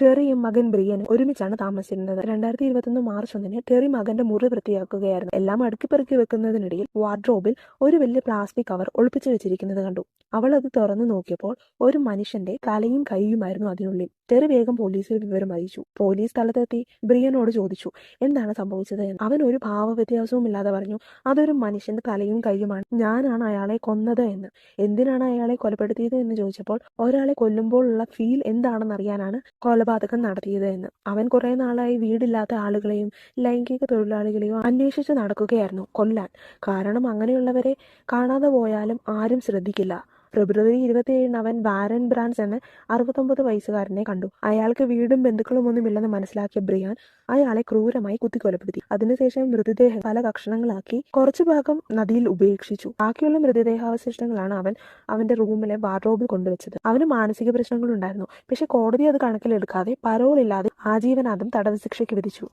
ടെറിയും മകൻ ബ്രിയനും ഒരുമിച്ചാണ് താമസിച്ചിരുന്നത്. 2021 മാർച്ച് 1 ടെറി മകന്റെ മുറി വൃത്തിയാക്കുകയായിരുന്നു. എല്ലാം അടുക്കിപ്പെറുക്കി വെക്കുന്നതിനിടയിൽ വാർഡ്രോബിൽ ഒരു വലിയ പ്ലാസ്റ്റിക് കവർ ഒളിപ്പിച്ചു വെച്ചിരിക്കുന്നത് കണ്ടു. അവൾ അത് തുറന്നു നോക്കിയപ്പോൾ ഒരു മനുഷ്യന്റെ തലയും കൈയുമായിരുന്നു അതിനുള്ളിൽ. ടെറി വേഗം പോലീസിൽ വിവരം അറിയിച്ചു. പോലീസ് സ്ഥലത്തെത്തി ബ്രിയനോട് ചോദിച്ചു എന്താണ് സംഭവിച്ചത് എന്ന്. അവൻ ഒരു ഭാവവ്യത്യാസവും ഇല്ലാതെ പറഞ്ഞു, അതൊരു മനുഷ്യന്റെ തലയും കൈയുമാണ്, ഞാനാണ് അയാളെ കൊന്നത് എന്ന്. എന്തിനാണ് അയാളെ കൊലപ്പെടുത്തിയത് എന്ന് ചോദിച്ചപ്പോൾ ഒരാളെ കൊല്ലുമ്പോഴുള്ള ഫീൽ എന്താണെന്ന് അറിയാനാണ് കൊലപാതകം നടത്തിയത് എന്ന്. അവൻ കുറെ നാളായി വീടില്ലാത്ത ആളുകളെയും ലൈംഗിക തൊഴിലാളികളെയും അന്വേഷിച്ച് നടക്കുകയായിരുന്നു കൊല്ലാൻ. കാരണം അങ്ങനെയുള്ളവരെ കാണാതെ പോയാലും ആരും ശ്രദ്ധിക്കില്ല. ഫെബ്രുവരി 27 അവൻ വാരൻ ബ്രാൻസ് എന്ന 69 വയസ്സുകാരനെ കണ്ടു. അയാൾക്ക് വീടും ബന്ധുക്കളും ഒന്നുമില്ലെന്ന് മനസ്സിലാക്കിയ ബ്രിയാൻ അയാളെ ക്രൂരമായി കുത്തിക്കൊലപ്പെടുത്തി. അതിനുശേഷം മൃതദേഹം പല കഷണങ്ങളാക്കി കുറച്ചു ഭാഗം നദിയിൽ ഉപേക്ഷിച്ചു. ബാക്കിയുള്ള മൃതദേഹാവശിഷ്ടങ്ങളാണ് അവൻ അവന്റെ റൂമിലെ വാർഡ്രോബിൽ കൊണ്ടുവച്ചത്. അവന് മാനസിക പ്രശ്നങ്ങളുണ്ടായിരുന്നു. പക്ഷെ കോടതി അത് കണക്കിലെടുക്കാതെ പരോളില്ലാതെ ആജീവനാന്തം തടവ് ശിക്ഷയ്ക്ക് വിധിച്ചു.